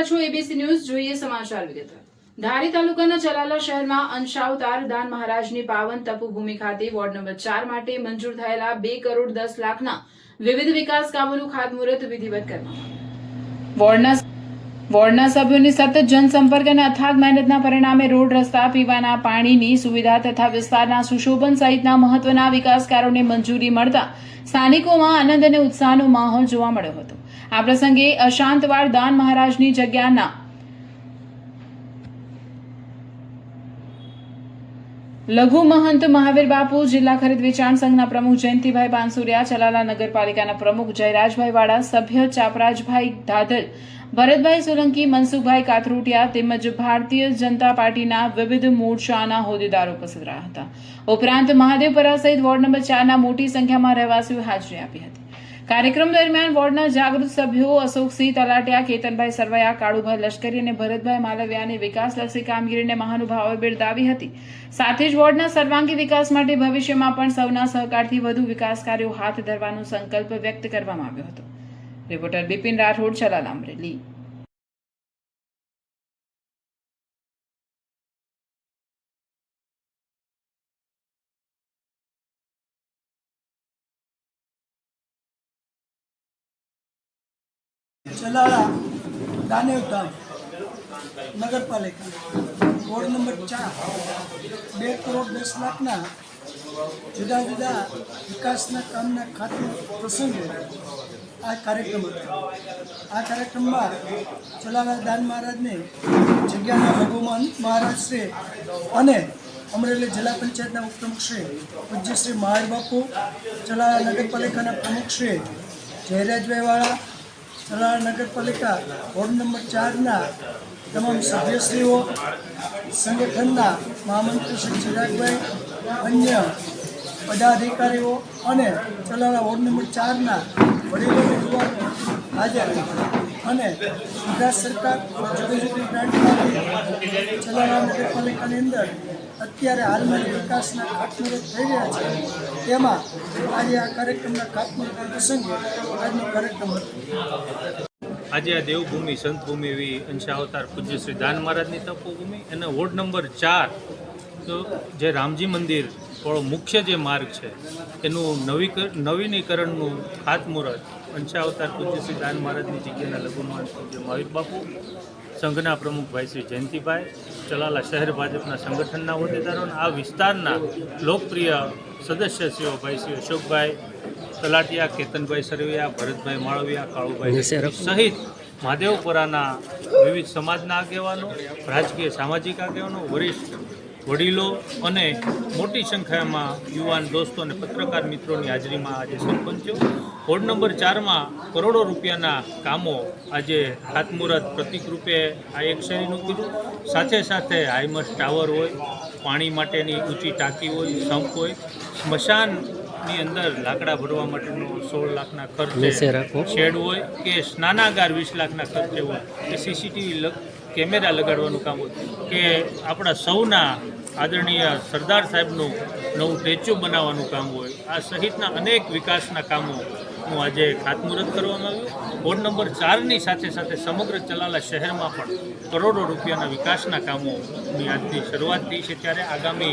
રહ્યા છો ABC news. જોઈએ સમાચાર વિગતવાર। ધારી તાલુકાના ચલાલા શહેરમાં અંશાવતાર દાન મહારાજની પાવન તપોભૂમિ ખાતે વોર્ડ નંબર 4 માટે મંજૂર થયેલા 2 કરોડ 10 લાખના વિવિધ વિકાસ કામોનું ખાતમુહૂર્ત વિધિવત કરવામાં વોર્ડના સભ્યોની સતત જનસંપર્ક અને અથાગ મહેનતના પરિણામે રોડ, રસ્તા, પીવાના પાણીની સુવિધા તથા વિસ્તારના સુશોભન સહિતના મહત્વના વિકાસ કાર્યોને મંજૂરી મળતા સ્થાનિકોમાં આનંદ અને ઉત્સાહનો માહોલ જોવા મળ્યો હતો। આ પ્રસંગે અશાંતવાડ દાન મહારાજની જગ્યાના લઘુ મહંત મહાવીર બાપુ, જિલ્લા ખરીદ વેચાણ સંઘના પ્રમુખ જયંતિભાઈ બાંસુરિયા, ચલાલા નગરપાલિકાના પ્રમુખ જયરાજભાઈ વાડા, સભ્ય ચાપરાજભાઈ ધાધલ, ભરતભાઈ સોલંકી, મનસુખભાઈ કાથરોટિયા તેમજ ભારતીય જનતા પાર્ટીના વિવિધ મોરચાના હોદ્દેદારો ઉપસ્થિત રહ્યા હતા। ઉપરાંત મહાદેવપરા સહિત વોર્ડ નંબર 4ના મોટી સંખ્યામાં રહેવાસીઓ હાજરી આપી હતી। કાર્યક્રમ દરમિયાન વોર્ડના જાગૃત સભ્યો અશોકસિંહ તલાટિયા, કેતનભાઈ સરવૈયા, કાળુભાઈ લશ્કરી અને ભરતભાઈ માલવિયાની વિકાસલક્ષી કામગીરીને મહાનુભાવોએ બિરદાવી હતી। સાથે જ વોર્ડના સર્વાંગી વિકાસ માટે ભવિષ્યમાં પણ સૌના સહકારથી વધુ વિકાસ કાર્યો હાથ ધરવાનો સંકલ્પ વ્યક્ત કરવામાં આવ્યો હતો। રિપોર્ટર બિપિન રાઠોડ, ચલાલા, અમરેલી। चलाला दानेवटा नगरपालिका वोर्ड नंबर 4 2 करोड़ 10 लाखना जुदा जुदा विकासना कामना खातमुहूर्त प्रसंगे आ कार्यक्रम હતો। આ કાર્યક્રમમાં ચલાલા દાન મહારાજને જગ્યાના લઘુમહંત મહારાજ શ્રી અને અમરેલી જિલ્લા પંચાયતના ઉપપ્રમુખ શ્રી પૂજ્ય શ્રી મહાવીર બાપુ, ચલાલા નગરપાલિકાના પ્રમુખ શ્રી જયરાજભાઈ વાળા, ચલાલા નગરપાલિકા વોર્ડ નંબર 4ના તમામ સભ્યશ્રીઓ, સંગઠનના મહામંત્રી શ્રી ચિરાગભાઈ, અન્ય પદાધિકારીઓ અને ચલાલા વોર્ડ નંબર 4ના વડીલો યુવાનો હાજર અને ગુજરાત સરકાર જુદી જુદી ગ્રાન્ટમાંથી ચલાલા નગરપાલિકાની અંદર અત્યારે હાલમાં વિકાસના ખાતમુહૂર્ત થઈ રહ્યા છે, તેમાં આજે આ કાર્યક્રમના ખાતમુહૂર્ત પ્રસંગે આજનો કાર્યક્રમ હતો। આજે આ દેવભૂમિ, સંતભૂમિ એવી અંશાવતાર પૂજ્ય શ્રી દાન મહારાજની તપોભૂમિ અને વોર્ડ નંબર 4 તો જે રામજી મંદિર વાળો મુખ્ય જે માર્ગ છે એનું નવીનીકરણનું ખાતમુહૂર્ત અંશાવતાર પૂજ્ય શ્રી દાન મહારાજની જગ્યાના લઘુમહંત પૂજ્ય મહાવીર બાપુ, સંઘના પ્રમુખ ભાઈ શ્રી જયંતિભાઈ, ચલાલા શહેર ભાજપના સંગઠનના હોદ્દેદારો અને આ વિસ્તારના લોકપ્રિય સદસ્યશ્રીઓ ભાઈ શ્રી અશોકભાઈ તલાટિયા, કેતનભાઈ સરવૈયા, ભરતભાઈ માળવિયા, કાળુભાઈ સહિત મહાદેવપરાના વિવિધ સમાજના આગેવાનો, રાજકીય સામાજિક આગેવાનો, વરિષ્ઠ વડીલો અને મોટી સંખ્યામાં યુવાન દોસ્તો અને પત્રકાર મિત્રોની હાજરીમાં આજે સરપંચો વોર્ડ નંબર 4માં કરોડો રૂપિયાના કામો આજે ખાતમુહૂર્ત પ્રતિક રૂપે આ એક શેરીનું કીધું। સાથે સાથે હાઈમસ ટાવર હોય, પાણી માટેની ઊંચી ટાંકી હોય, સંપ હોય, સ્મશાનની અંદર લાકડા ભરવા માટેનો 16 લાખના ખર્ચે શેડ હોય કે સ્નાનાગાર 20 લાખના ખર્ચે હોય કે સીસીટીવી કેમેરા લગાડવાનું કામ હોય કે આપણા સૌના આદરણીય સરદાર સાહેબનું નવું સ્ટેચ્યુ બનાવવાનું કામ હોય, આ સહિતના અનેક વિકાસના કામોનું આજે ખાતમુહૂર્ત કરવામાં આવ્યું। વોર્ડ નંબર 4ની સાથે સાથે સમગ્ર ચલાલા શહેરમાં પણ કરોડો રૂપિયાના વિકાસના કામોની આજથી શરૂઆત થઈ છે, ત્યારે આગામી